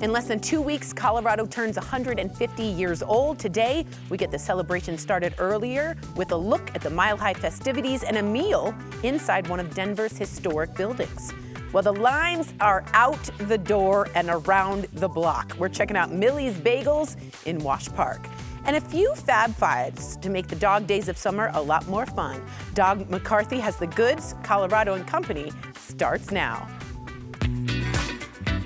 In less than 2 weeks, Colorado turns 150 years old. Today, we get the celebration started earlier with a look at the Mile High festivities and a meal inside one of Denver's historic buildings. Well, the lines are out the door and around the block. We're checking out Millie's Bagels in Wash Park. And a few Fab Fives to make the dog days of summer a lot more fun. Doug McCarthy has the goods. Colorado and Company starts now.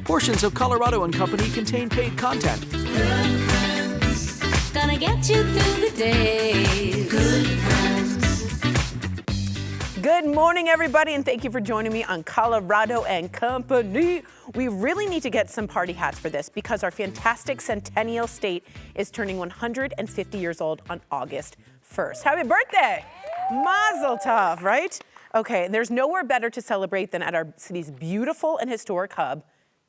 Portions of Colorado and Company contain paid content. Good friends, gonna get you through the day. Good friends. Good morning, everybody, and thank you for joining me on Colorado and Company. We really need to get some party hats for this because our fantastic centennial state is turning 150 years old on August 1st. Happy birthday! Mazel tov, right? Okay, there's nowhere better to celebrate than at our city's beautiful and historic hub,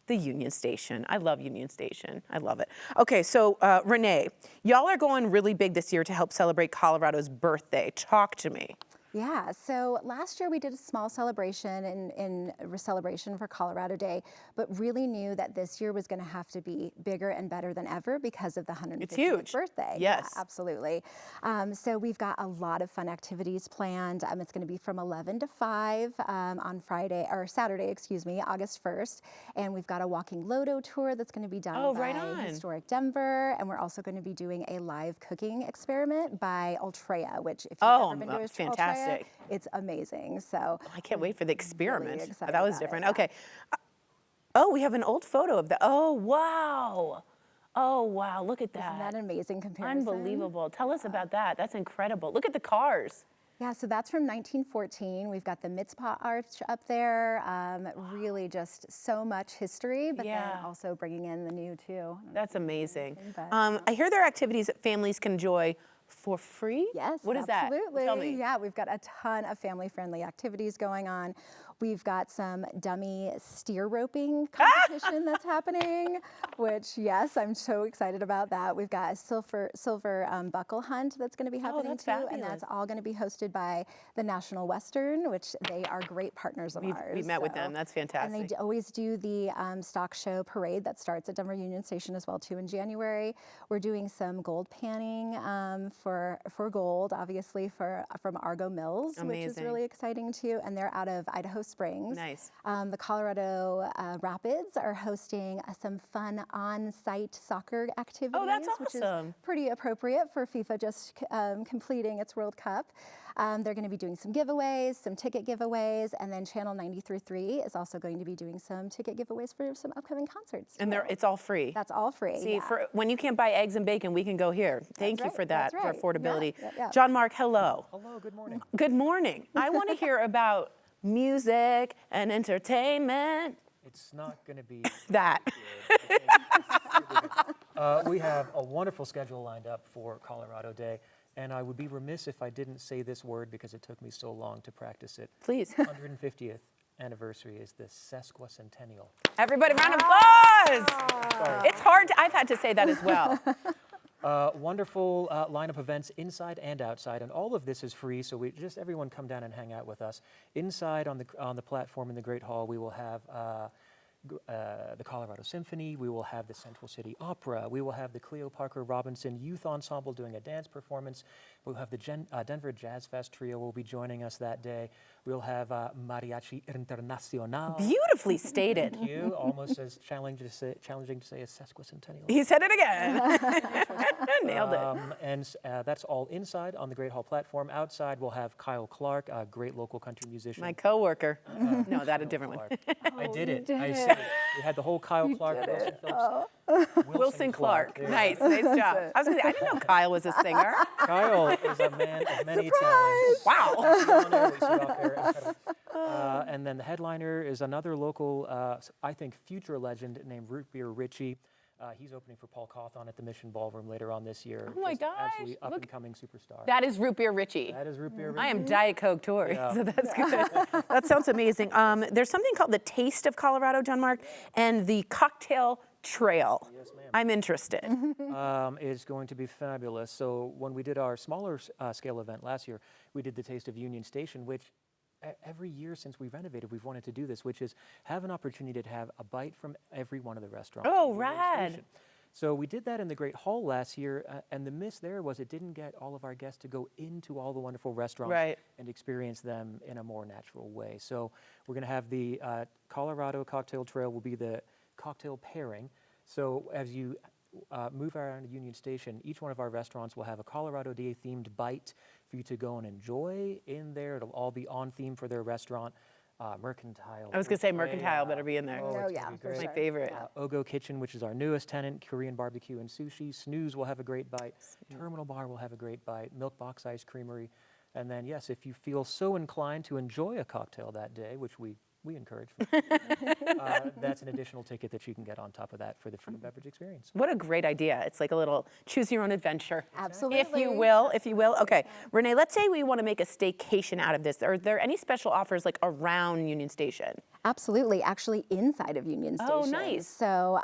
the Union Station. I love Union Station. I love it. Okay, so Renee, y'all are going really big this year to help celebrate Colorado's birthday. Talk to me. Yeah, so last year we did a small celebration in celebration for Colorado Day, but really knew that this year was going to have to be bigger and better than ever because of the 150th birthday. Yes. Yeah, absolutely. So we've got a lot of fun activities planned. It's going to be from 11 to 5 on Saturday, August 1st. And we've got a walking Lodo tour that's going to be done by historic Denver. And we're also going to be doing a live cooking experiment by Ultrea, which if you've ever been to fantastic. It's amazing. So I can't wait for the experiment. Really that was different. Okay. We have an old photo of the. Oh wow! Look at that. Isn't that an amazing comparison? Unbelievable. Tell us about that. That's incredible. Look at the cars. Yeah, so that's from 1914. We've got the Mitzpah Arch up there. Really just so much history, but then also bringing in the new too. That's amazing. I hear there are activities that families can enjoy for free? Yes, what is that? Tell me. Yeah, we've got a ton of family-friendly activities going on. We've got some dummy steer roping competition that's happening, which, yes, I'm so excited about that. We've got a silver buckle hunt that's going to be happening too, fabulous. and that's all going to be hosted by the National Western, which they are great partners of ours. We met with them. That's fantastic. And they always do the stock show parade that starts at Denver Union Station as well too in January. We're doing some gold panning for gold, obviously from Argo Mills, which is really exciting too. And they're out of Idaho Springs. Nice. The Colorado Rapids are hosting some fun on-site soccer activities. Oh, that's which awesome. is pretty appropriate for FIFA just completing its World Cup. They're going to be doing some giveaways, some ticket giveaways, and then Channel 93.3 is also going to be doing some ticket giveaways for some upcoming concerts. And it's all free. That's all free. See, for when you can't buy eggs and bacon, we can go here. Thank you for that, for affordability. Yeah. John Mark, hello. Hello, good morning. Good morning. I want to hear about music and entertainment. It's not going to be that. We have a wonderful schedule lined up for Colorado Day, and I would be remiss if I didn't say this word because it took me so long to practice it. Please. 150th anniversary is the sesquicentennial. Everybody, round of applause. It's hard. I've had to say that as well. Wonderful lineup events inside and outside, and all of this is free. So everyone come down and hang out with us. Inside on the platform in the Great Hall, we will have the Colorado Symphony. We will have the Central City Opera. We will have the Cleo Parker Robinson Youth Ensemble doing a dance performance. We'll have the Denver Jazz Fest Trio will be joining us that day. We'll have Mariachi Internacional. Beautifully stated. Thank you. Almost as challenging to say as sesquicentennial. He said it again. Nailed it. And that's all inside on the Great Hall platform. Outside, we'll have Kyle Clark, a great local country musician. My coworker. No, that's a different one. I did it. I said it. We had the whole Kyle Clark, Wilson Phillips. Wilson Clark. Nice job. I was gonna say, I didn't know Kyle was a singer. Kyle is a man of many talents. Wow. And then the headliner is another local, I think, future legend named Root Beer Richie. He's opening for Paul Cawthon at the Mission Ballroom later on this year. Oh my gosh. Absolutely up-and-coming superstar. That is Root Beer Richie. That is Root Beer Richie. I am Diet Coke Tori, so that's good. That sounds amazing. There's something called the Taste of Colorado, John Mark, and the Cocktail Trail. Yes, ma'am. I'm interested. Is going to be fabulous. So when we did our smaller scale event last year, we did the Taste of Union Station, which every year since we renovated, we've wanted to do this, which is have an opportunity to have a bite from every one of the restaurants. Oh, in the Union rad. Station. So we did that in the Great Hall last year, and the miss there was it didn't get all of our guests to go into all the wonderful restaurants Right. and experience them in a more natural way. So we're going to have the Colorado Cocktail Trail will be the cocktail pairing. So as you move around Union Station, each one of our restaurants will have a Colorado Day themed bite for you to go and enjoy in there. It'll all be on theme for their restaurant. Mercantile. I was going to say Mercantile better be in there. Oh, Oh, it's yeah, gonna be for great. My sure. favorite. Ogo Kitchen, which is our newest tenant, Korean barbecue and sushi. Snooze will have a great bite. Terminal Bar will have a great bite. Milk Box Ice Creamery. And then, yes, if you feel so inclined to enjoy a cocktail that day, which we encourage, that's an additional ticket that you can get on top of that for the food and beverage experience. What a great idea. It's like a little choose your own adventure. Absolutely. If you will, if you will. Okay, Renee, let's say we want to make a staycation out of this. Are there any special offers like around Union Station? Absolutely, actually inside of Union Station. Oh, nice. So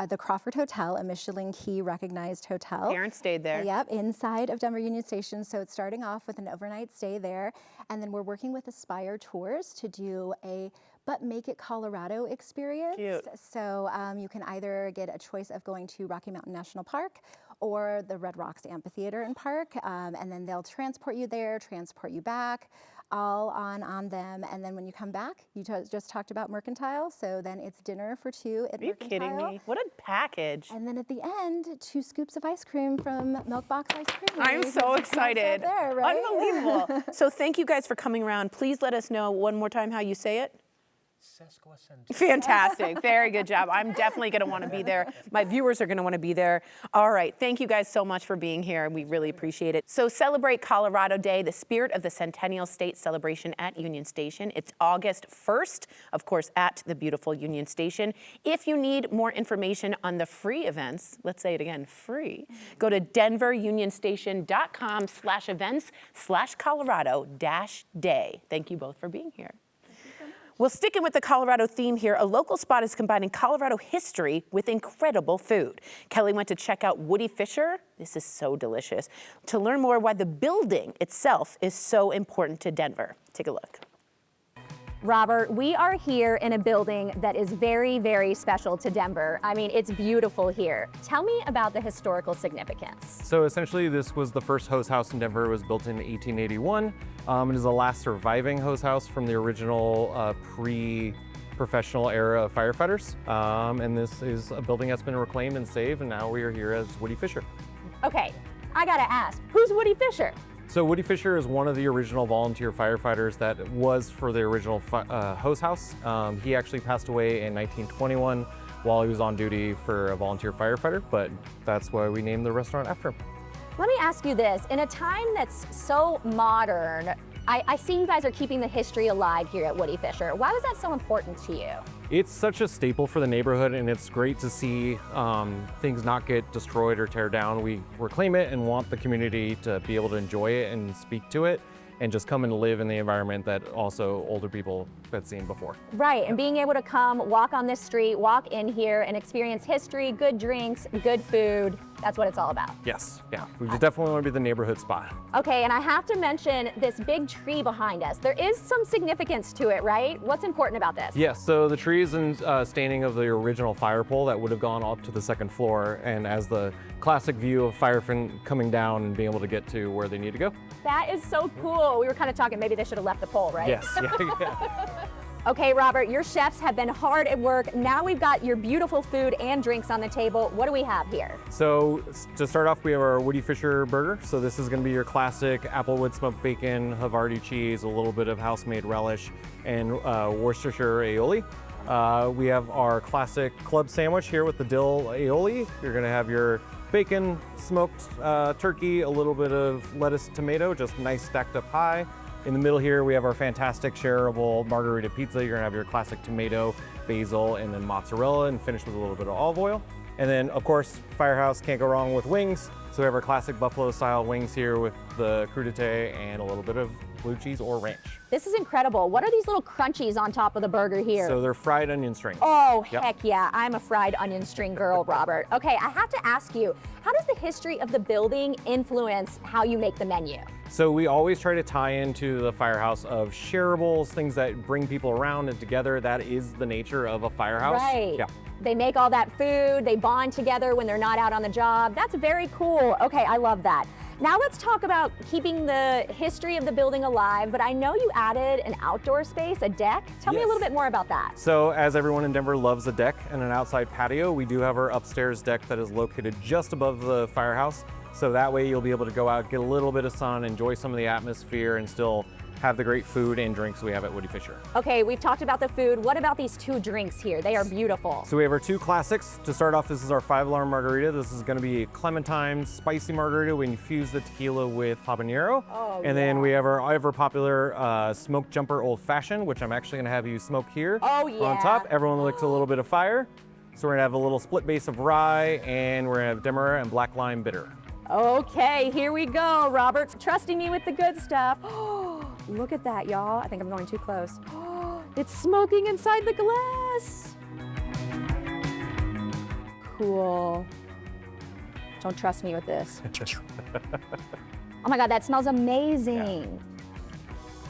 the Crawford Hotel, a Michelin Key recognized hotel. Parents stayed there. Yep, inside of Denver Union Station. So it's starting off with an overnight stay there. And then we're working with Aspire Tours to do a But Make It Colorado experience. Cute. So you can either get a choice of going to Rocky Mountain National Park or the Red Rocks Amphitheater and Park. And then they'll transport you there, transport you back, all on them. And then when you come back, you just talked about Mercantile. So then it's dinner for two at Are you Mercantile. kidding me? What a package. And then at the end, 2 scoops of ice cream from Milk Box Ice Cream. I'm so excited. There, right? Unbelievable. So thank you guys for coming around. Please let us know one more time how you say it. Sesquicentennial. Fantastic. Very good job. I'm definitely going to want to be there. My viewers are going to want to be there. All right. Thank you guys so much for being here. We really appreciate it. So celebrate Colorado Day, the spirit of the Centennial State celebration at Union Station. It's August 1st, of course, at the beautiful Union Station. If you need more information on the free events, let's say it again, free, go to denverunionStation.com/events/Colorado-day. Thank you both for being here. Well, sticking with the Colorado theme here, a local spot is combining Colorado history with incredible food. Kelly went to check out Woodie Fisher. This is so delicious. To learn more why the building itself is so important to Denver. Take a look. Robert, we are here in a building that is very, very special to Denver. I mean, it's beautiful here. Tell me about the historical significance. So essentially, this was the first hose house in Denver. It was built in 1881. It is the last surviving hose house from the original pre-professional era of firefighters. And this is a building that's been reclaimed and saved, and now we are here as Woodie Fisher. Okay, I gotta ask, who's Woodie Fisher? So Woodie Fisher is one of the original volunteer firefighters that was for the original hose house. He actually passed away in 1921 while he was on duty for a volunteer firefighter, but that's why we named the restaurant after him. Let me ask you this, in a time that's so modern, I see you guys are keeping the history alive here at Woodie Fisher. Why was that so important to you? It's such a staple for the neighborhood, and it's great to see things not get destroyed or tear down. We reclaim it and want the community to be able to enjoy it and speak to it and just come and live in the environment that also older people had seen before. Right, and being able to come, walk on this street, walk in here and experience history, good drinks, good food, that's what it's all about. Yes, yeah, we just definitely want to be the neighborhood spot. Okay, and I have to mention this big tree behind us. There is some significance to it, right? What's important about this? Yes, so the tree is in standing of the original fire pole that would have gone up to the second floor, and as the classic view of fire coming down and being able to get to where they need to go. That is so cool. We were kind of talking, maybe they should have left the pole, right? Yes, yeah. Okay, Robert, your chefs have been hard at work. Now we've got your beautiful food and drinks on the table. What do we have here? So to start off, we have our Woodie Fisher burger. So this is going to be your classic applewood smoked bacon, Havarti cheese, a little bit of house-made relish, and Worcestershire aioli. We have our classic club sandwich here with the dill aioli. You're going to have your bacon, smoked turkey, a little bit of lettuce, tomato, just nice stacked up high. In the middle here, we have our fantastic shareable margarita pizza. You're gonna have your classic tomato, basil, and then mozzarella, and finish with a little bit of olive oil. And then, of course, Firehouse can't go wrong with wings. So we have our classic buffalo-style wings here with the crudité and a little bit of blue cheese or ranch. This is incredible. What are these little crunchies on top of the burger here? So they're fried onion strings. Oh, Yep. heck yeah. I'm a fried onion string girl, Robert. Okay, I have to ask you, how does the history of the building influence how you make the menu? So we always try to tie into the firehouse of shareables, things that bring people around and together. That is the nature of a firehouse. Right. Yeah. They make all that food, they bond together when they're not out on the job. That's very cool. Okay, I love that. Now let's talk about keeping the history of the building alive, but I know you added an outdoor space, a deck. Tell me a little bit more about that. So as everyone in Denver loves a deck and an outside patio, we do have our upstairs deck that is located just above the firehouse. So that way you'll be able to go out, get a little bit of sun, enjoy some of the atmosphere, and still have the great food and drinks we have at Woodie Fisher. Okay, we've talked about the food. What about these 2 drinks here? They are beautiful. So we have our 2 classics. To start off, this is our 5-alarm margarita. This is gonna be a clementine spicy margarita. We infuse the tequila with habanero. And then we have our ever popular smoked jumper old fashioned, which I'm actually gonna have you smoke here. Oh, yeah. On top, everyone likes a little bit of fire. So we're gonna have a little split base of rye, and we're gonna have Demerara and black lime bitter. Okay, here we go. Robert's trusting me with the good stuff. Look at that, y'all. I think I'm going too close. It's smoking inside the glass. Cool. Don't trust me with this. Oh my God, that smells amazing.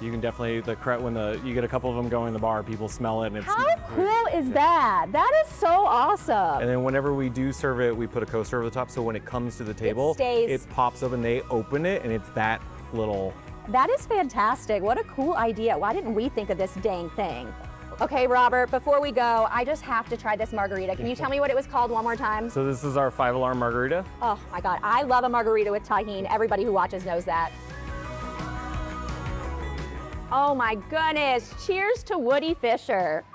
You can definitely, when you get a couple of them going in the bar, people smell it, and it's How cool is that? That is so awesome. And then whenever we do serve it, we put a coaster over the top, so when it comes to the table, it pops open, they open it, and it's that little. That is fantastic. What a cool idea. Why didn't we think of this dang thing? Okay, Robert, before we go, I just have to try this margarita. Can you tell me what it was called one more time? So this is our 5-alarm margarita. Oh my God, I love a margarita with tahini. Everybody who watches knows that. Oh my goodness, cheers to Woodie Fisher.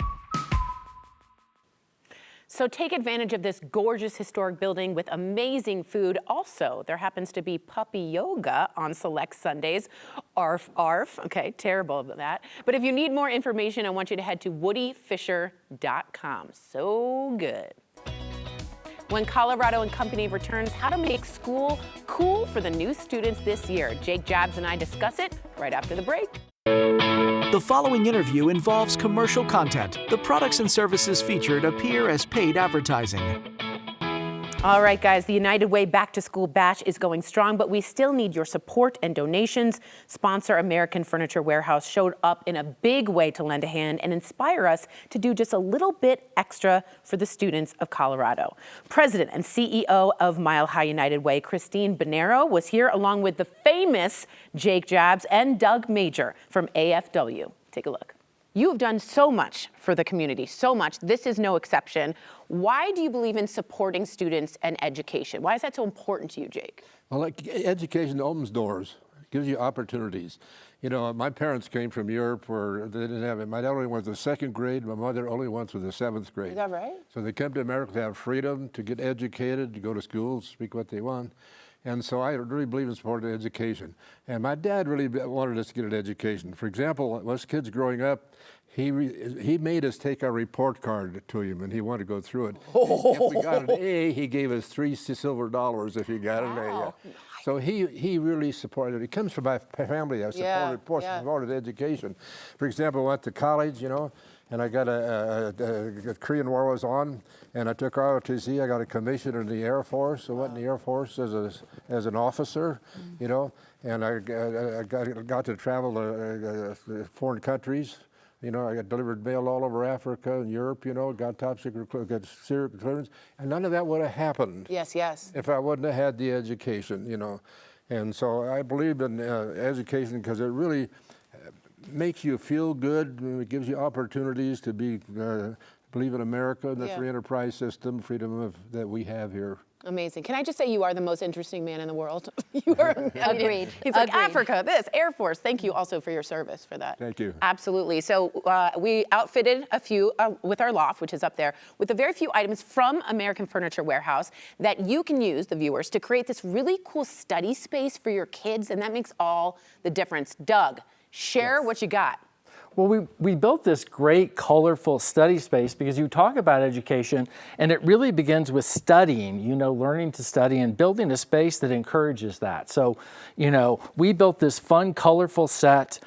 So take advantage of this gorgeous historic building with amazing food. Also, there happens to be puppy yoga on select Sundays. Arf, arf. Okay, terrible about that. But if you need more information, I want you to head to woodyfisher.com. So good. When Colorado and Company returns, how to make school cool for the new students this year. Jake Jabs and I discuss it right after the break. The following interview involves commercial content. The products and services featured appear as paid advertising. All right, guys, the United Way Back to School Bash is going strong, but we still need your support and donations. Sponsor American Furniture Warehouse showed up in a big way to lend a hand and inspire us to do just a little bit extra for the students of Colorado. President and CEO of Mile High United Way, Christine Bonero, was here along with the famous Jake Jabs and Doug Major from AFW. Take a look. You have done so much for the community, so much. This is no exception. Why do you believe in supporting students and education? Why is that so important to you, Jake? Well, like, education opens doors, gives you opportunities. You know, my parents came from Europe where they didn't have it. My dad only went to the 2nd grade. My mother only went to the 7th grade. Is that right? So they come to America to have freedom, to get educated, to go to school, speak what they want. And so I really believe in supporting education. And my dad really wanted us to get an education. For example, us kids growing up, he made us take our report card to him, and he wanted to go through it. If we got an A, he gave us $3 silver if you got an A. So he really supported it. It comes from my family. I supported education. For example, I went to college, you know, and I got a Korean War was on, and I took ROTC. I got a commission in the Air Force. I went in the Air Force as an officer, you know, and I got to travel to foreign countries. You know, I got delivered mail all over Africa and Europe, you know, got top secret, got secret clearance, and none of that would have happened. Yes, yes. If I wouldn't have had the education, you know. And so I believe in education because it really makes you feel good. It gives you opportunities to believe in America, the free enterprise system, freedom that we have here. Amazing. Can I just say you are the most interesting man in the world? You are. Agreed. He's like, Africa, this, Air Force. Thank you also for your service for that. Thank you. Absolutely. So we outfitted a few with our loft, which is up there, with a very few items from American Furniture Warehouse that you can use, the viewers, to create this really cool study space for your kids, and that makes all the difference. Doug, share what you got. Well, we built this great, colorful study space because you talk about education, and it really begins with studying, you know, learning to study and building a space that encourages that. So, you know, we built this fun, colorful set.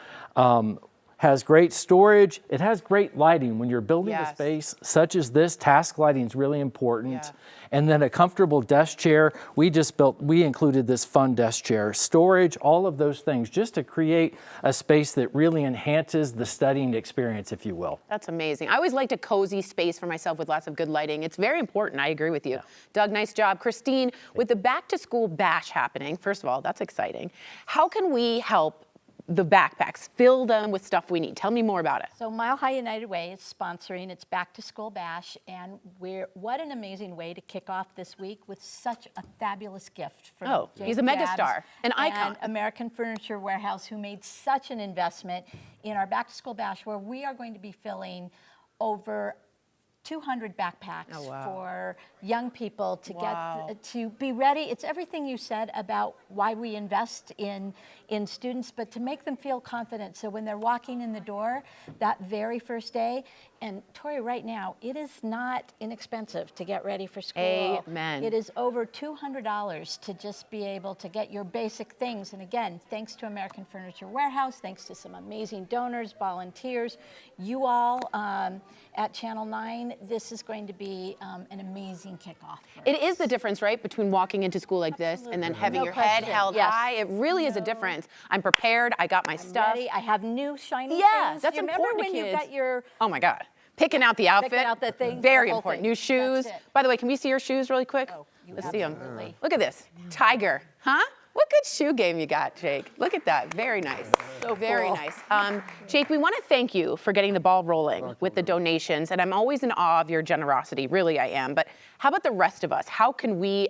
has great storage. It has great lighting. When you're building a Yes. space such as this, task lighting is really important. Yeah. And then a comfortable desk chair. We included this fun desk chair. Storage, all of those things, just to create a space that really enhances the studying experience, if you will. That's amazing. I always liked a cozy space for myself with lots of good lighting. It's very important. I agree with you. Doug, nice job. Christine, with the back to school bash happening, first of all, that's exciting. How can we help the backpacks, fill them with stuff we need? Tell me more about it. So Mile High United Way is sponsoring its Back to School Bash, and what an amazing way to kick off this week with such a fabulous gift from Oh, Jake he's a Jabs megastar, an icon. and American Furniture Warehouse, who made such an investment in our Back to School Bash, where we are going to be filling over 200 backpacks for young people to get to be ready. It's everything you said about why we invest in students, but to make them feel confident. So when they're walking in the door that very first day, and Tori, right now, it is not inexpensive to get ready for school. Amen. It is over $200 to just be able to get your basic things. And again, thanks to American Furniture Warehouse, thanks to some amazing donors, volunteers, you all at Channel 9, this is going to be an amazing kickoff. It is the difference, right, between walking into school like this and then having No your head question. held Yes. high. It really is a difference. I'm prepared. I got my stuff. Ready. I have new shiny Yeah, things. that's You important remember to when kids. you got your Oh my God. Picking out the outfit. out the thing, Very the whole important. thing. New shoes. That's it. By the way, can we see your shoes really quick? you Let's see them. absolutely. Look at this. Tiger. Huh? What good shoe game you got, Jake. Look at that. Very nice. So Very cool. nice. Jake, we want to thank you for getting the ball rolling with the donations. And I'm always in awe of your generosity. Really, I am. But how about the rest of us? How can we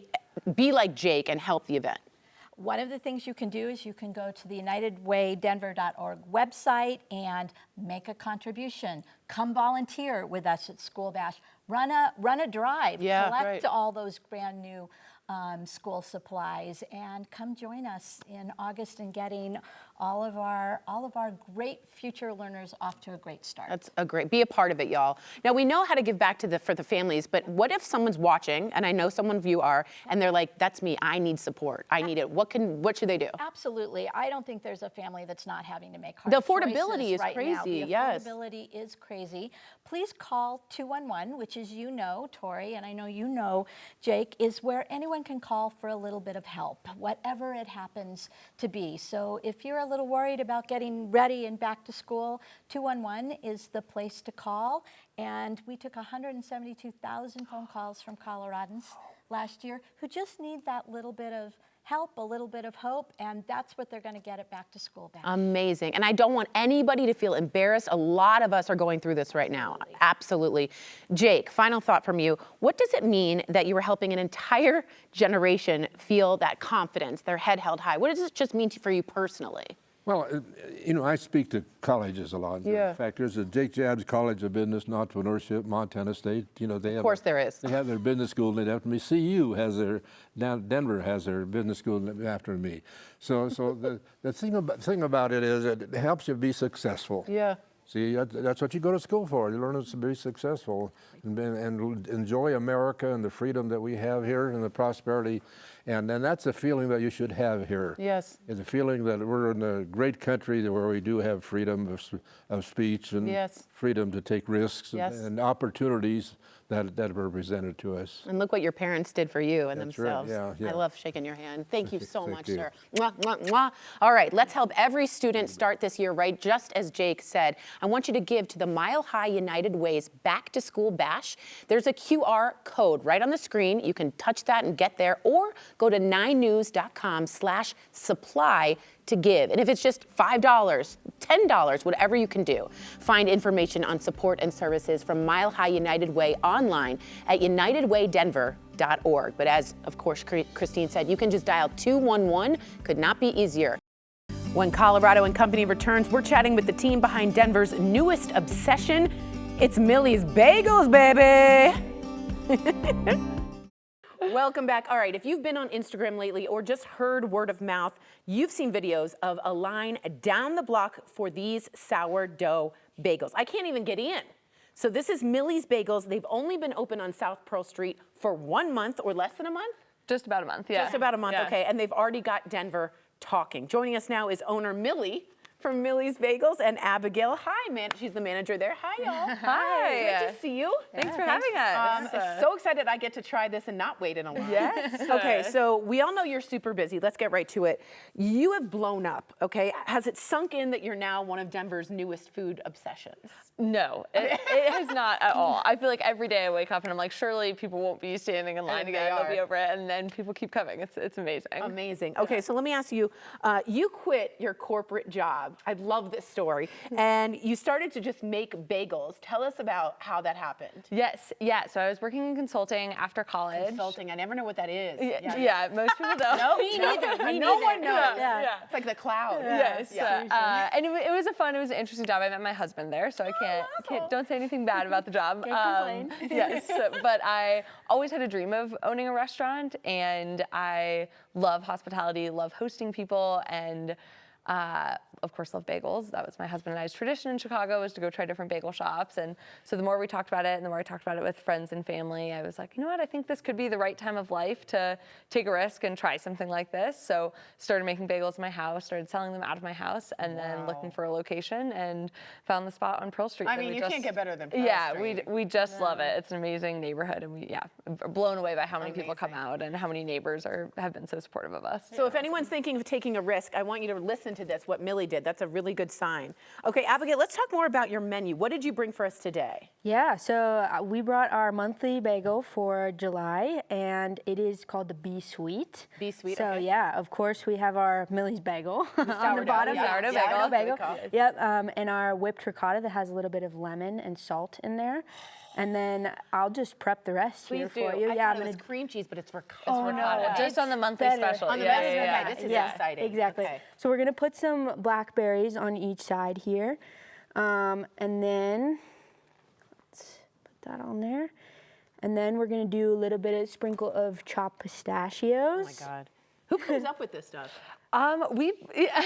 be like Jake and help the event? One of the things you can do is you can go to the UnitedWayDenver.org website and make a contribution. Come volunteer with us at School Bash. Run a drive. Yeah, collect right. all those brand new school supplies, and come join us in August in getting all of our great future learners off to a great start. That's a great, be a part of it, y'all. Now we know how to give back to for the families, but what if someone's watching, and I know some of you are, and they're like, that's me, I need support, I need it. What should they do? Absolutely. I don't think there's a family that's not having to make hard The affordability choices is right now. crazy, The yes. affordability is crazy. Please call 211, which is, you know, Tori, and I know you know, Jake, is where anyone can call for a little bit of help, whatever it happens to be. So if you're a little worried about getting ready and back to school, 211 is the place to call. And we took 172,000 phone calls from Coloradans last year who just need that little bit of help, a little bit of hope, and that's what they're going to get at Back to School Bash. Amazing. And I don't want anybody to feel embarrassed. A lot of us are going through this right now. Absolutely. Jake, final thought from you. What does it mean that you were helping an entire generation feel that confidence, their head held high? What does it just mean for you personally? Well, you know, I speak to colleges a lot. Yeah. In fact, there's a Jake Jabs College of Business and Entrepreneurship, Montana State. You know, they have. Of course there is. They have their business school named after me. CU has their, now Denver has their business school named after me. So the thing about it is it helps you be successful. Yeah. See, that's what you go to school for. You learn to be successful and enjoy America and the freedom that we have here and the prosperity. And that's a feeling that you should have here. Yes. It's a feeling that we're in a great country where we do have freedom of speech and Yes. freedom to take risks Yes. and opportunities that were presented to us. And look what your parents did for you and That's right, themselves. yeah. I love shaking your hand. Thank you so Thank much, you. sir. Mwah, mwah, mwah. All right, let's help every student start this year right, just as Jake said. I want you to give to the Mile High United Way's Back to School Bash. There's a QR code right on the screen. You can touch that and get there, or go to 9news.com/supply to give. And if it's just $5, $10, whatever you can do, find information on support and services from Mile High United Way online at UnitedWayDenver.org. But as, of course, Christine said, you can just dial 211. Could not be easier. When Colorado and Company returns, we're chatting with the team behind Denver's newest obsession. It's Millie's Bagels, baby. Welcome back. All right, if you've been on Instagram lately or just heard word of mouth, you've seen videos of a line down the block for these sourdough bagels. I can't even get in. So this is Millie's Bagels. They've only been open on South Pearl Street for 1 month or less than a month? Just about a month, yeah. Just about a month, Yeah. okay. And they've already got Denver talking. Joining us now is owner Millie. from Millie's Bagels, and Abigail. Hi, man. She's the manager there. Hi, y'all. Hi. Great to see you. Thanks for having us. So excited I get to try this and not wait in a line. Yes. Okay, so we all know you're super busy. Let's get right to it. You have blown up, okay? Has it sunk in that you're now one of Denver's newest food obsessions? No, it has not at all. I feel like every day I wake up and I'm like, surely people won't be standing in line And again. they They'll be are. over it, and then people keep coming. It's amazing. Amazing. Okay, so let me ask you, you quit your corporate job. I love this story. And you started to just make bagels. Tell us about how that happened. Yes, yeah. So I was working in consulting after college. Consulting, I never know what that is. Yeah, most people don't. No, no one knows. Yeah. It's like the cloud. Yes. Yeah. And it was it was an interesting job. I met my husband there, so I don't say anything bad about the job. Can't complain. Yes, but I always had a dream of owning a restaurant, and I love hospitality, love hosting people, and of course, love bagels. That was my husband and I's tradition in Chicago, was to go try different bagel shops. And so the more we talked about it, and the more I talked about it with friends and family, I was like, you know what, I think this could be the right time of life to take a risk and try something like this. So started making bagels in my house, started selling them out of my house, and then looking for a location, and found the spot on Pearl Street. I that mean, we you just- can't get better than Pearl Yeah, Street. we just love it. It's an amazing neighborhood, and we blown away by how many people come out and how many neighbors have been so supportive of us. So if anyone's thinking of taking a risk, I want you to listen to this, what Millie did. That's a really good sign. Okay, Abigail, let's talk more about your menu. What did you bring for us today? Yeah, so we brought our monthly bagel for July, and it is called the Bee Sweet. Bee Sweet, So okay. yeah, of course we have our Millie's bagel on the sourdough, bottom. yeah. Sourdough Yeah, bagel. that's what we call it. Yep, and our whipped ricotta that has a little bit of lemon and salt in there. And then I'll just prep the rest Please here do. for you. I Yeah, thought it was cream cheese, but it's ricotta. Oh, no. Just on the monthly better. special. On the yeah, monthly, yeah, yeah. okay, this is Yeah, exciting. exactly. Okay. So we're gonna put some blackberries on each side here, and then let's put that on there, and then we're gonna do a little bit of sprinkle of chopped pistachios. Oh my God. Who comes up with this stuff? We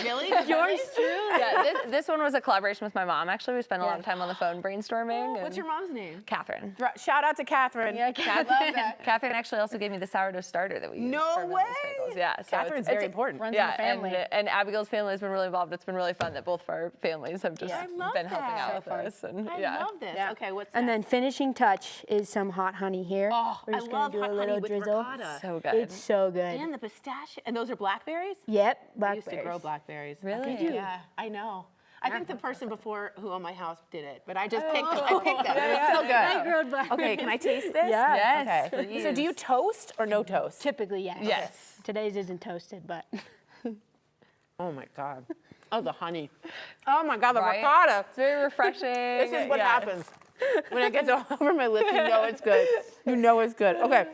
Really? yours truly. Yeah, this one was a collaboration with my mom. Actually, we spent a lot of time on the phone brainstorming. What's your mom's name? Catherine. Shout out to Catherine. Yeah, love that. Catherine actually also gave me the sourdough starter that we use. No for Millie's way! Bagels. Yeah, so Catherine's very important. Runs in Yeah, the family. and Abigail's family has been really involved. It's been really fun that both of our families have just I love been helping that. out with us. And I yeah. love this. Yeah. Okay, what's And then next? finishing touch is some hot honey here. Oh, We're I just love gonna do hot a honey little with drizzle. ricotta. So good. It's so good. And the pistachio. And those are blackberries? Yep, I blackberries. used to grow blackberries. Really? Yeah, I know. I think the person before who owned my house did it, but I just picked them. I picked them. They're still good. Okay, can I taste this? Yeah. Yes, Okay. So please. do you toast or no toast? Typically, yes. Yes. Today's isn't toasted, but Oh my God. Oh, the honey. Oh my God, the Right? ricotta. It's very refreshing. This is what Yeah. happens. When it gets all over my lips, you know it's good. You know it's good. Okay.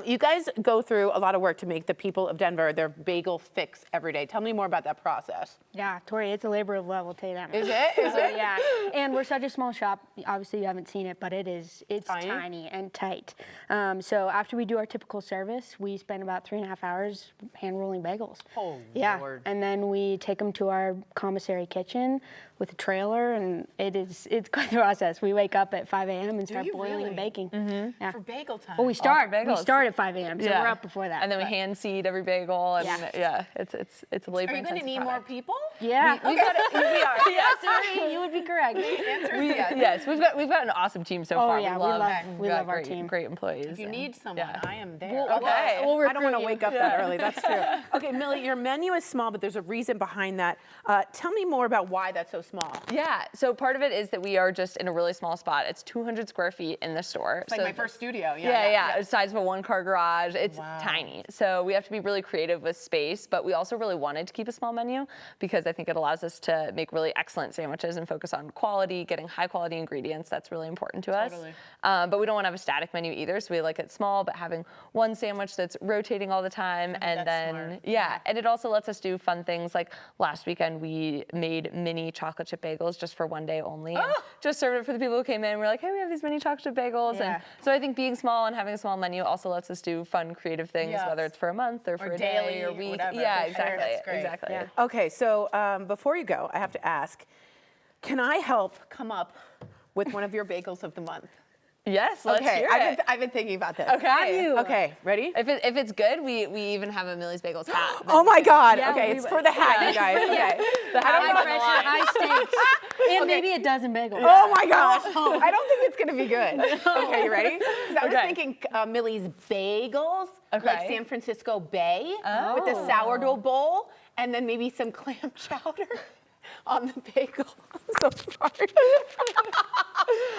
You guys go through a lot of work to make the people of Denver their bagel fix every day. Tell me more about that process. yeah, Tori, it's a labor of love, I'll tell you that. Is it? Is it? Yeah, and we're such a small shop. Obviously, you haven't seen it, but it's Tiny? tiny and tight. So after we do our typical service, we spend about 3.5 hours hand rolling bagels. Oh, yeah, Lord. and then we take them to our commissary kitchen with a trailer, and it's quite the process. We wake up at 5 a.m. and start you boiling really? and baking. Yeah. For bagel time. Well, we start bagels. at 5 a.m. So we're up before that. And then we but- hand seed every bagel, and Yeah. it's a labor. Are you going to need more people? Yeah, We got it. We are. Yes. Sorry, you would be correct. Answer is yes. Yes, we've got an awesome team so Oh, far. yeah, we we've love got our great, team. great employees. If you and- need someone, yeah. I am there. We'll- Okay. we'll I don't want to recruit wake you. up that early. That's true. Okay, Millie, your menu is small, but there's a reason behind that. Tell me more about why that's so small. Yeah, so part of it is that we are just in a really small spot. It's 200 square feet in the store. It's like my first studio. Yeah. It's the size of a one-car garage. It's Wow. tiny. So we have to be really creative with space, but we also really wanted to keep a small menu because I think it allows us to make really excellent sandwiches and focus on quality, getting high-quality ingredients. That's really important to Totally. us. But we don't want to have a static menu either, so we like it small, but having one sandwich that's rotating all the time. And that's then, smart. yeah, and it also lets us do fun things. Like last weekend, we made mini chocolate chip bagels just for one day only. And just served it for the people who came in. We're like, hey, we have these mini chocolate chip bagels. Yeah. And so I think being small and having a small menu also lets us do fun, creative things, Yes. whether it's for a month or for a daily day or or week. whatever. Yeah, For sure. exactly. That's great. Exactly. Yeah. Okay, so before you go, I have to ask, can I help come up with one of your bagels of the month? Yes, let's Okay, hear it. I've been thinking about this. Okay. Okay, ready? If it's good, we even have a Millie's Bagels hat. Oh my God. Yeah, okay, it's for the hat, you guys. Okay. The hat High on the pressure, line. high stakes, and maybe a dozen bagels. Oh my gosh. I don't think it's going to be good. Okay, you ready? 'Cause I was Okay. thinking Millie's Bagels, like Okay. San Francisco Bay, with the sourdough bowl, and then maybe some clam chowder on the bagel. I'm so sorry.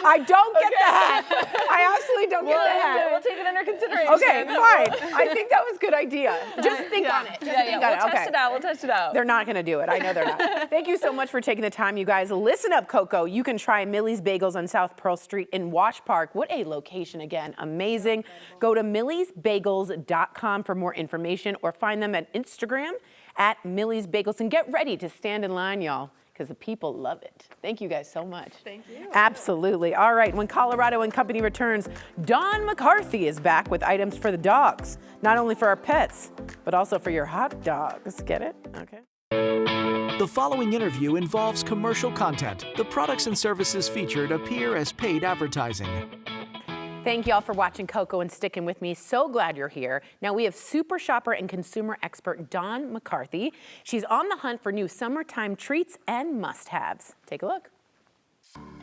I don't get the hat. I absolutely don't get the hat. We'll take it under consideration. Okay, fine. I think that was a good idea. Just think on it. Just think on We'll it. test Okay. it out. We'll test it out. They're not going to do it. I know they're not. Thank you so much for taking the time, you guys. Listen up, Coco. You can try Millie's Bagels on South Pearl Street in Wash Park. What a location again. Amazing. Go to milliesbagels.com for more information or find them at Instagram at Millie's Bagels. And get ready to stand in line, y'all, because the people love it. Thank you guys so much. Thank you. Absolutely. All right, when Colorado and Company returns, Don McCarthy is back with items for the dogs, not only for our pets, but also for your hot dogs. Get it? Okay. The following interview involves commercial content. The products and services featured appear as paid advertising. Thank y'all for watching Coco and sticking with me. So glad you're here. Now we have super shopper and consumer expert Dawn McCarthy. She's on the hunt for new summertime treats and must-haves. Take a look.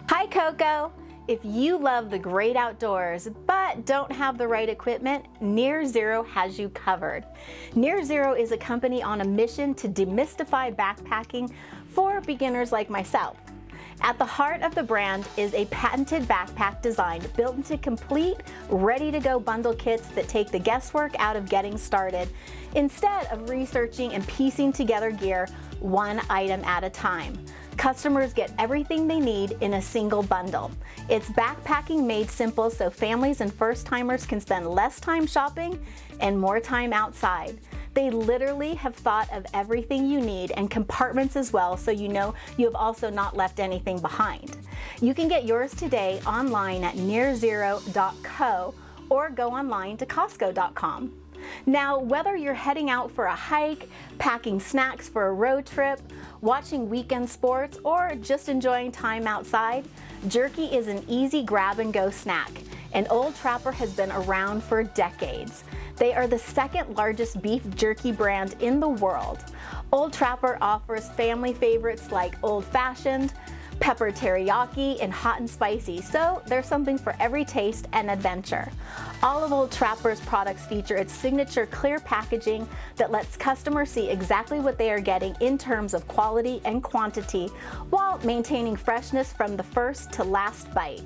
Hi Coco! If you love the great outdoors but don't have the right equipment, Near Zero has you covered. Near Zero is a company on a mission to demystify backpacking for beginners like myself. At the heart of the brand is a patented backpack design built into complete, ready-to-go bundle kits that take the guesswork out of getting started, instead of researching and piecing together gear one item at a time. Customers get everything they need in a single bundle. It's backpacking made simple so families and first-timers can spend less time shopping and more time outside. They literally have thought of everything you need and compartments as well, so you know you have also not left anything behind. You can get yours today online at nearzero.co or go online to Costco.com. Now, whether you're heading out for a hike, packing snacks for a road trip, watching weekend sports, or just enjoying time outside, jerky is an easy grab-and-go snack, and Old Trapper has been around for decades. They are the second largest beef jerky brand in the world. Old Trapper offers family favorites like Old Fashioned, pepper teriyaki, and hot and spicy, so there's something for every taste and adventure. All of Old Trapper's products feature its signature clear packaging that lets customers see exactly what they are getting in terms of quality and quantity, while maintaining freshness from the first to last bite.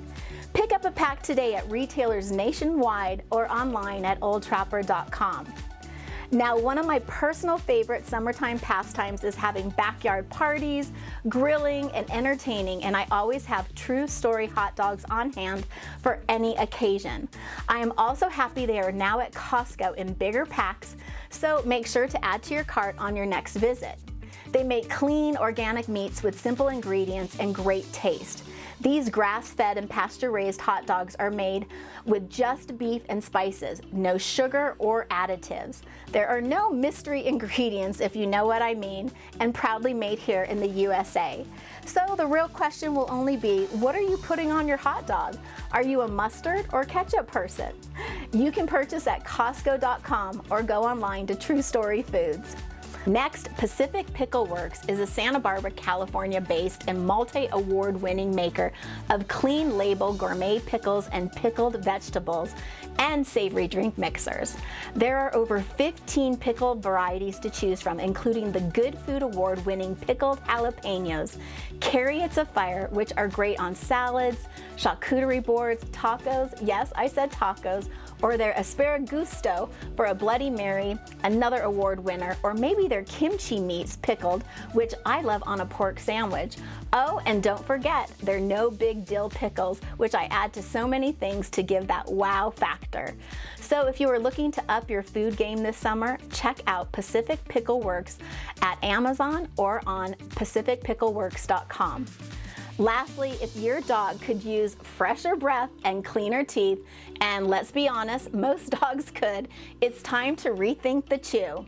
Pick up a pack today at retailers nationwide or online at oldtrapper.com. Now, one of my personal favorite summertime pastimes is having backyard parties, grilling, and entertaining, and I always have True Story hot dogs on hand for any occasion. I am also happy they are now at Costco in bigger packs, so make sure to add to your cart on your next visit. They make clean, organic meats with simple ingredients and great taste. These grass-fed and pasture-raised hot dogs are made with just beef and spices, no sugar or additives. There are no mystery ingredients, if you know what I mean, and proudly made here in the USA. So the real question will only be, what are you putting on your hot dog? Are you a mustard or ketchup person? You can purchase at Costco.com or go online to True Story Foods. Next, Pacific Pickle Works is a Santa Barbara, California-based and multi-award-winning maker of clean label gourmet pickles and pickled vegetables and savory drink mixers. There are over 15 pickle varieties to choose from, including the Good Food Award-winning pickled jalapenos, Carrots of Fire, which are great on salads, charcuterie boards, tacos, yes, I said tacos, or their asparagusto for a Bloody Mary, another award winner, or maybe their kimchi meats pickled, which I love on a pork sandwich. Oh, and don't forget their no big dill pickles, which I add to so many things to give that wow factor. So if you are looking to up your food game this summer, check out Pacific Pickle Works at Amazon or on pacificpickleworks.com. Lastly, if your dog could use fresher breath and cleaner teeth, and let's be honest, most dogs could, it's time to rethink the chew.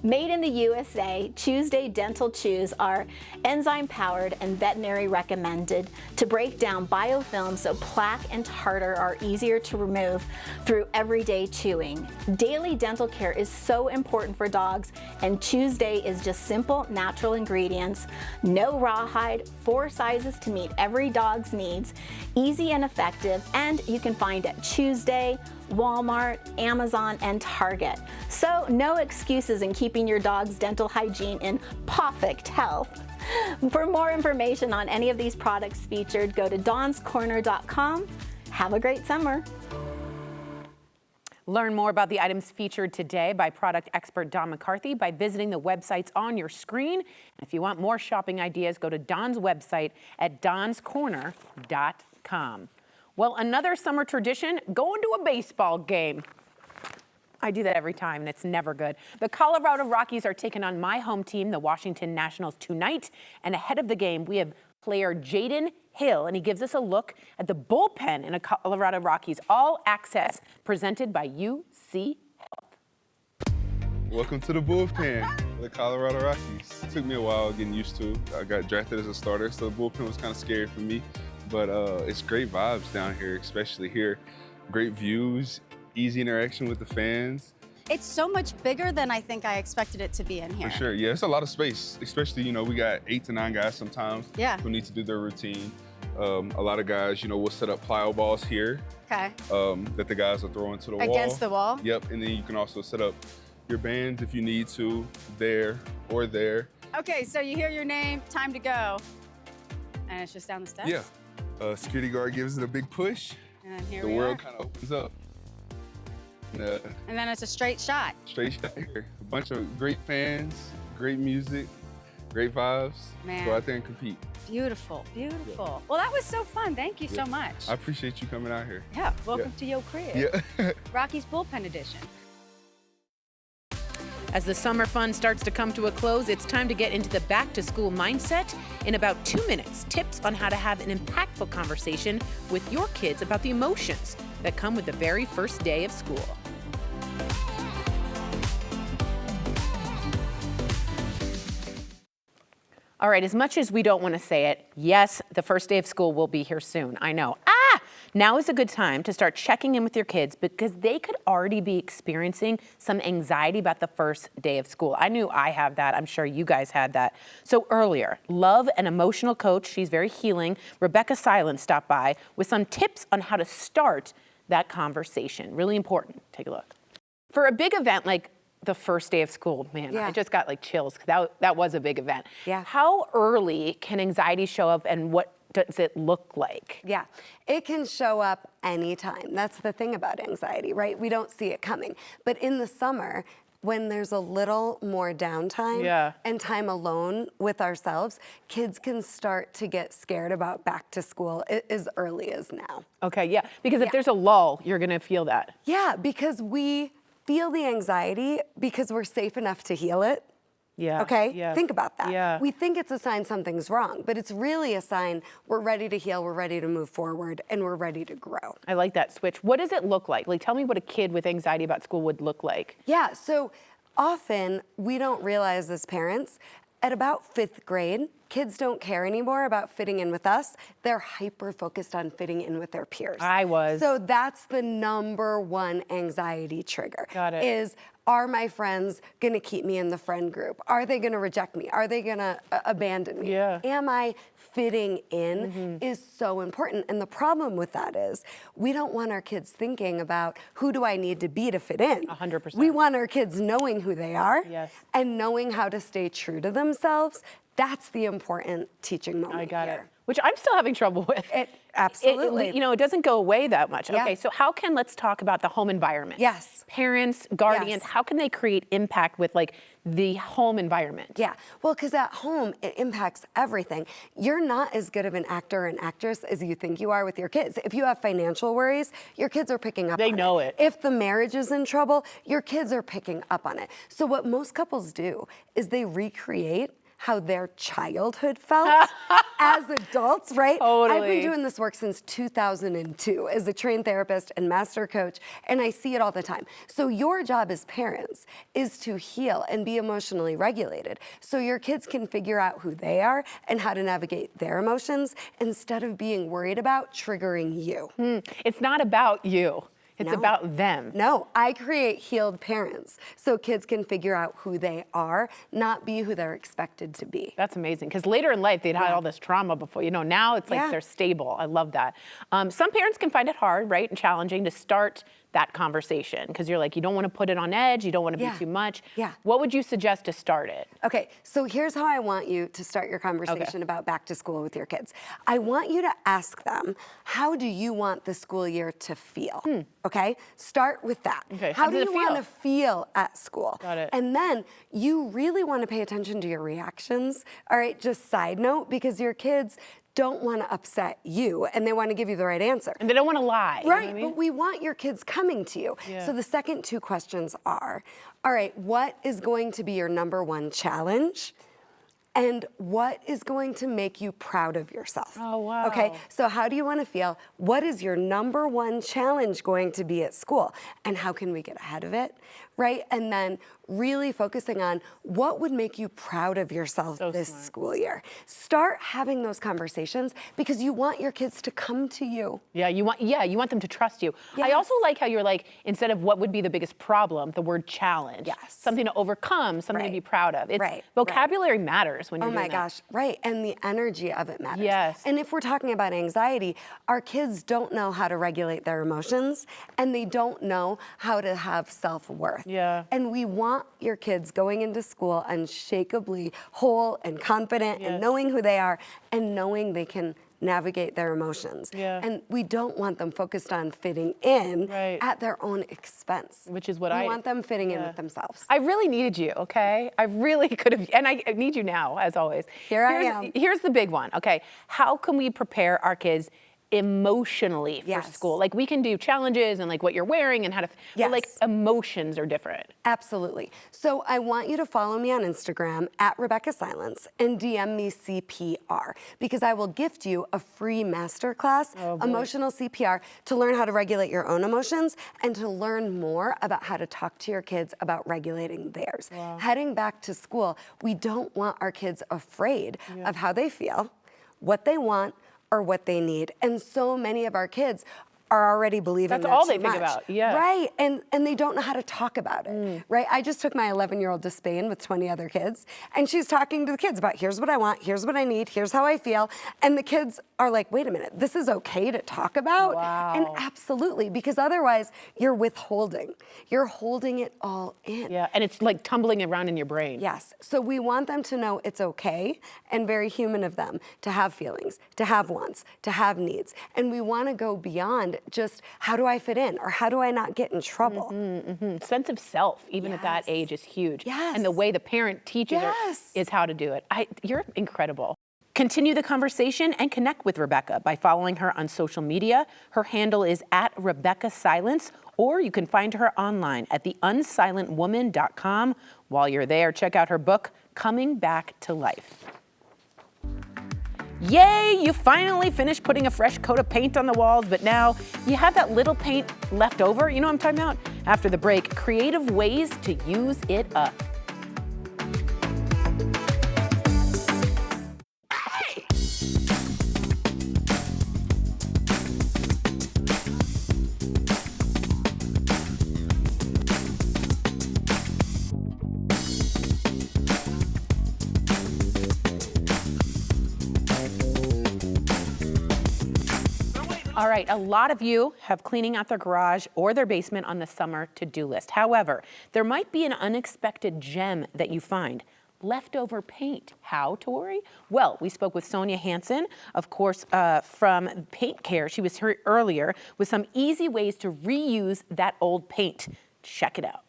Made in the USA, Tuesday Dental Chews are enzyme-powered and veterinary recommended to break down biofilm so plaque and tartar are easier to remove through everyday chewing. Daily dental care is so important for dogs, and Tuesday is just simple, natural ingredients, no rawhide, 4 sizes to meet every dog's needs, easy and effective, and you can find at Tuesday, Walmart, Amazon, and Target. So no excuses in keeping your dog's dental hygiene in perfect health. For more information on any of these products featured, go to donscorner.com. Have a great summer. Learn more about the items featured today by product expert Don McCarthy by visiting the websites on your screen. And if you want more shopping ideas, go to Don's website at donscorner.com. Well, another summer tradition, going to a baseball game. I do that every time, and it's never good. The Colorado Rockies are taking on my home team, the Washington Nationals, tonight. And ahead of the game, we have player Jaden Hill, and he gives us a look at the bullpen in a Colorado Rockies All Access presented by UC Health. Welcome to the bullpen, the Colorado Rockies. It took me a while getting used to. I got drafted as a starter, so the bullpen was kind of scary for me. But it's great vibes down here, especially here. Great views, easy interaction with the fans. It's so much bigger than I think I expected it to be in here. For sure, yeah, it's a lot of space, especially, you know, we got 8 to 9 guys sometimes who need to do their routine. A lot of guys, you know, will set up plyo balls here Okay. that the guys will throw into the wall. Against the wall? Yep, and then you can also set up your bands if you need to, there or there. Okay, so you hear your name, time to go. And it's just down the steps? Yeah. Security guard gives it a big push. And then here the we world are. kind of opens up. And then it's a straight shot. Straight shot here. A bunch of great fans, great music, great vibes. Man. Go out there and compete. Beautiful, beautiful. Well, that was so fun. Thank you so much. I appreciate you coming out here. Yeah, welcome to your crib. Yeah. Rockies Bullpen Edition. As the summer fun starts to come to a close, it's time to get into the back-to-school mindset. In about 2 minutes, tips on how to have an impactful conversation with your kids about the emotions that come with the very first day of school. All right, as much as we don't want to say it, yes, the first day of school will be here soon. I know. Now is a good time to start checking in with your kids because they could already be experiencing some anxiety about the first day of school. I knew I have that. I'm sure you guys had that. So earlier, love and emotional coach, she's very healing, Rebecca Silence stopped by with some tips on how to start that conversation. Really important. Take a look. For a big event like the first day of school, man, I just got like chills. That was a big event. Yeah. How early can anxiety show up and what does it look like? Yeah, it can show up anytime. That's the thing about anxiety, right? We don't see it coming. But in the summer, when there's a little more downtime and time alone with ourselves, kids can start to get scared about back to school as early as now. Okay, yeah, because if there's a lull, you're gonna feel that. Yeah, because we feel the anxiety because we're safe enough to heal it. Yeah. Okay? Yeah. Think about that. Yeah. We think it's a sign something's wrong, but it's really a sign we're ready to heal, we're ready to move forward, and we're ready to grow. I like that switch. What does it look like? Like, tell me what a kid with anxiety about school would look like. Yeah, so often we don't realize as parents, at about 5th grade, kids don't care anymore about fitting in with us. They're hyper focused on fitting in with their peers. I was. So that's the #1 anxiety trigger. Got it. Is, are my friends gonna keep me in the friend group? Are they gonna reject me? Are they gonna abandon me? Yeah. Am I fitting in is so important. And the problem with that is we don't want our kids thinking about who do I need to be to fit in. 100%. We want our kids knowing who they are Yes. and knowing how to stay true to themselves. That's the important teaching moment. I got here. it. Which I'm still having trouble with. Absolutely. It doesn't go away that much. Yeah. Okay, so let's talk about the home environment. Yes. Parents, guardians, how can they create impact with like the home environment? Yeah, well, because at home, it impacts everything. You're not as good of an actor or an actress as you think you are with your kids. If you have financial worries, your kids are picking up on it. They know it. If the marriage is in trouble, your kids are picking up on it. So what most couples do is they recreate how their childhood felt as adults, right? Totally. I've been doing this work since 2002 as a trained therapist and master coach, and I see it all the time. So your job as parents is to heal and be emotionally regulated so your kids can figure out who they are and how to navigate their emotions instead of being worried about triggering you. It's not about you. It's about them. No, I create healed parents so kids can figure out who they are, not be who they're expected to be. That's amazing, because later in life they'd had all this trauma before. You know, now it's like they're stable. I love that. Some parents can find it hard, right, and challenging to start that conversation, because you're like, you don't want to put it on edge, you don't want to be too much. What would you suggest to start it? Okay, so here's how I want you to start your conversation about back to school with your kids. I want you to ask them, how do you want the school year to feel? Okay, start with that. Okay. How do you want to feel at school? Got it. And then you really want to pay attention to your reactions. All right, just side note, because your kids don't want to upset you and they want to give you the right answer. And they don't want to lie. Right, you know what I mean? but we want your kids coming to you. So the second two questions are, all right, what is going to be your #1 challenge? And what is going to make you proud of yourself? Oh, wow. Okay, so how do you want to feel? What is your #1 challenge going to be at school? And how can we get ahead of it, right? And then really focusing on what would make you proud of yourself this school year. Start having those conversations because you want your kids to come to you. You want them to trust you. I also like how you're like, instead of what would be the biggest problem, the word challenge. Something to overcome, something to be proud of. It's vocabulary matters when you're doing that. Oh my gosh, right, and the energy of it matters. And if we're talking about anxiety, our kids don't know how to regulate their emotions and they don't know how to have self-worth. And we want your kids going into school unshakably whole and confident and knowing who they are and knowing they can navigate their emotions. And we don't want them focused on fitting in at their own expense. Which is what we want them fitting in with themselves. I really needed you, okay? I really could have, and I need you now, as always. Here I am. Here's the big one, okay? How can we prepare our kids emotionally for school? Like, we can do challenges and like what you're wearing and how to, but like emotions are different. Absolutely. So I want you to follow me on Instagram at Rebecca Silence and DM me CPR because I will gift you a free masterclass, emotional CPR, to learn how to regulate your own emotions and to learn more about how to talk to your kids about regulating theirs. Heading back to school, we don't want our kids afraid of how they feel, what they want, or what they need. And so many of our kids are already believing that's all they too think much. about. Right, and they don't know how to talk about it, right? I just took my 11-year-old to Spain with 20 other kids, and she's talking to the kids about here's what I want, here's what I need, here's how I feel, and the kids are like, wait a minute, this is okay to talk about? And absolutely, because otherwise you're withholding. You're holding it all in. And it's like tumbling around in your brain. Yes, so we want them to know it's okay and very human of them to have feelings, to have wants, to have needs, and we want to go beyond just how do I fit in or how do I not get in trouble? Sense of self, even at that age, is huge. And the way the parent teaches her is how to do it. You're incredible. Continue the conversation and connect with Rebecca by following her on social media. Her handle is at Rebecca Silence, or you can find her online at theunsilentwoman.com. While you're there, check out her book, Coming Back to Life. Yay, you finally finished putting a fresh coat of paint on the walls, but now you have that little paint left over. You know what I'm talking about? After the break, creative ways to use it up. All right, a lot of you have cleaning out their garage or their basement on the summer to-do list. However, there might be an unexpected gem that you find. Leftover paint. How, Tori? Well, we spoke with Sonia Hansen, of course, from Paint Care. She was here earlier with some easy ways to reuse that old paint. Check it out.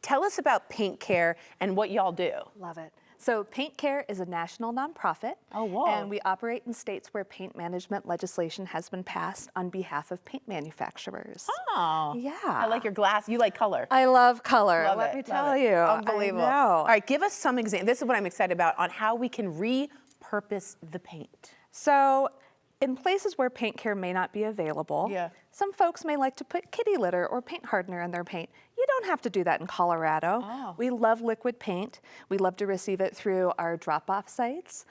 Tell us about Paint Care and what y'all do. Love it. So Paint Care is a national nonprofit. Oh, whoa. And we operate in states where paint management legislation has been passed on behalf of paint manufacturers. Oh. Yeah. I like your glass. You like color. I love color. Love Let it, me love tell it. you. Unbelievable. I know. All right, give us some examples. This is what I'm excited about on how we can repurpose the paint. So in places where Paint Care may not be available, some folks may like to put kitty litter or paint hardener in their paint. You don't have to do that in Colorado. Oh. We love liquid paint. We love to receive it through our drop-off sites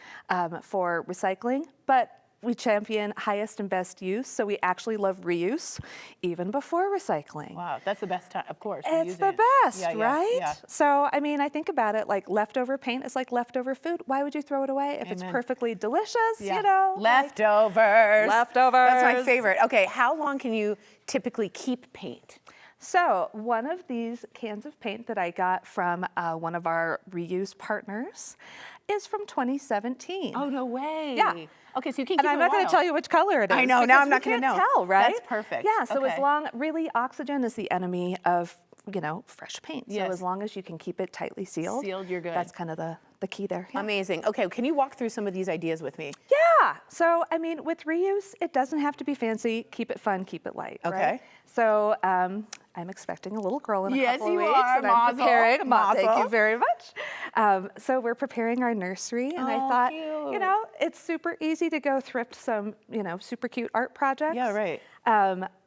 for recycling, but we champion highest and best use, so we actually love reuse even before recycling. Wow, that's the best time, of course. It's the best, right? Yeah. So, I mean, I think about it like leftover paint is like leftover food. Why would you throw it away if it's Amen. perfectly delicious, Yeah. you know? Leftovers. Leftovers. That's my favorite. Okay, how long can you typically keep paint? So one of these cans of paint that I got from one of our reuse partners is from 2017. Oh, no way. Yeah. Okay, so you can keep And I'm not going to tell you which color it is. I know, now because I'm not we going to can't know. tell, right? That's perfect. Yeah, so Okay. as long, really oxygen is the enemy of, you know, fresh paint. Yes. So as long as you can keep it tightly sealed. Sealed, you're good. That's kind of the key there. Yeah. Amazing. Okay, can you walk through some of these ideas with me? Yeah. So, I mean, with reuse, it doesn't have to be fancy. Keep it fun, keep it light. Okay. Right? So, I'm expecting a little girl in a couple of weeks. are. And I'm preparing. Thank Mazel. you very much. So we're preparing our nursery, and I thought, you know, it's super easy to go thrift some, you know, super cute art projects. Yeah, right.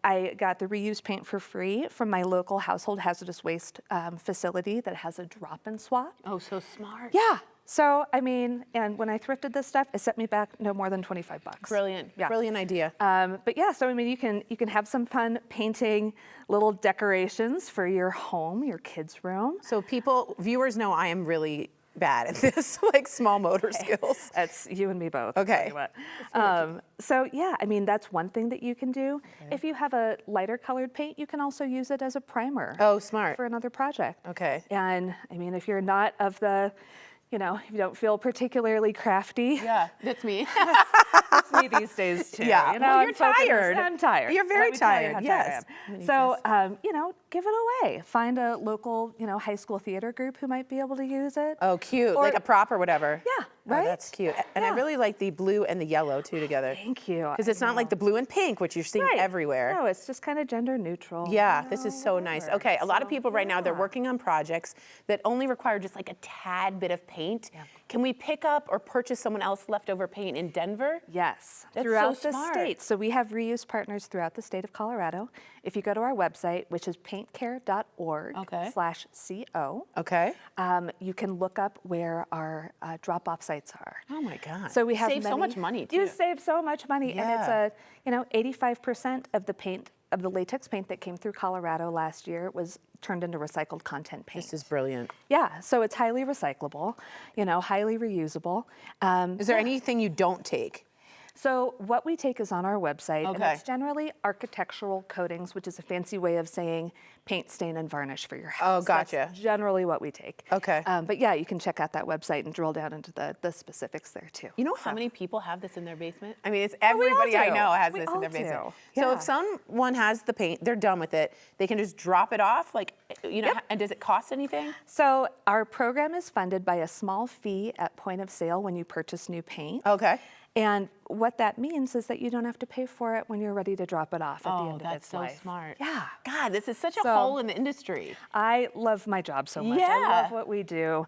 I got the reused paint for free from my local household hazardous waste facility that has a drop-in swap. Oh, so smart. Yeah. So, I mean, and when I thrifted this stuff, it set me back no more than $25. Brilliant. Yeah. Brilliant idea. But yeah, so I mean, you can have some fun painting little decorations for your home, your kids' room. So viewers know I am really bad at this, like small motor skills. That's you and me both. Okay. So yeah, I mean, that's one thing that you can do. Okay. If you have a lighter colored paint, you can also use it as a primer. Oh, smart. For another project. Okay. And I mean, if you're not of the, you know, if you don't feel particularly crafty. Yeah, that's me. That's me these days too. Yeah, you know, well, you're I'm focused- tired. I'm tired. You're very Let me tell you tired, how yes. I am. So, you know, give it away. Find a local, you know, high school theater group who might be able to use it. Oh, cute, Or- like a prop or whatever. Yeah, right? Oh, that's cute. And I really like the blue and the yellow too together. Thank you. Because it's not like the blue and pink, which you're seeing everywhere. No, it's just kind of gender neutral. Yeah, you this is know, so nice. whatever. Okay, a lot of So, people right now, they're yeah. working on projects that only require just like a tad bit of paint. Yeah. Can we pick up or purchase someone else leftover paint in Denver? Yes, That's throughout so the smart. state. So we have reuse partners throughout the state of Colorado. If you go to our website, which is paintcare.org/CO, Okay. you can look up where our drop-off sites are. Oh my God. So we have Save so many- much money too. You save so much money, and it's Yeah. a, you know, 85% of the paint, of the latex paint that came through Colorado last year was turned into recycled content paint. This is brilliant. Yeah, so it's highly recyclable, you know, highly reusable. Is there anything you don't take? So what we take is on our website, and Okay. it's generally architectural coatings, which is a fancy way of saying paint, stain, and varnish for your house. Oh, gotcha. That's generally what we take. Okay. But yeah, you can check out that website and drill down into the specifics there too. You know how many people have this in their basement? I mean, it's Oh, we all everybody I do. know has We this in all their basement. do. So Yeah. if someone has the paint, they're done with it, they can just drop it off, like, you know, Yep. and does it cost anything? So our program is funded by a small fee at point of sale when you purchase new paint. Okay. And what that means is that you don't have to pay for it when you're ready to drop it off at the end of its life. Oh, so smart. Yeah. God, this is such a So- hole in the industry. I love my job so much. Yeah. I love what we do.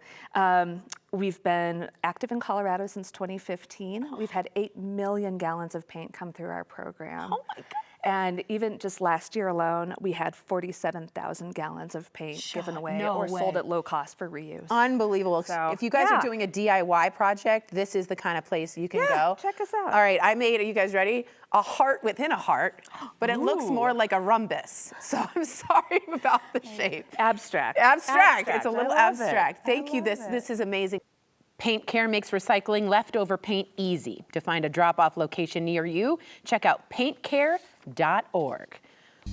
We've been active in Colorado since 2015. We've had 8 million gallons of paint come through our program. Oh my God. And even just last year alone, we had 47,000 gallons of paint given away no or sold way. at low cost for reuse. Unbelievable. So, if you guys yeah. are doing a DIY project, this is the kind of place you can go. Check us out. All right, I made, are you guys ready? A heart within a heart, but it looks more like a rhombus. So I'm sorry about the shape. Abstract. Abstract. It's a little I love it. abstract. Thank you. love This is amazing. Paint Care makes recycling leftover paint easy. To find a drop-off location near you, check out paintcare.org.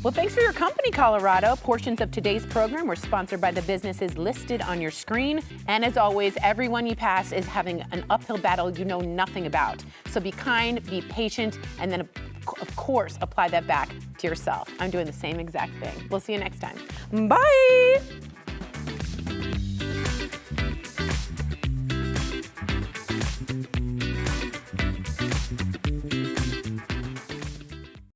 Well, thanks for your company, Colorado. Portions of today's program were sponsored by the businesses listed on your screen. And as always, everyone you pass is having an uphill battle you know nothing about. So be kind, be patient, and then, of course, apply that back to yourself. I'm doing the same exact thing. We'll see you next time. Bye!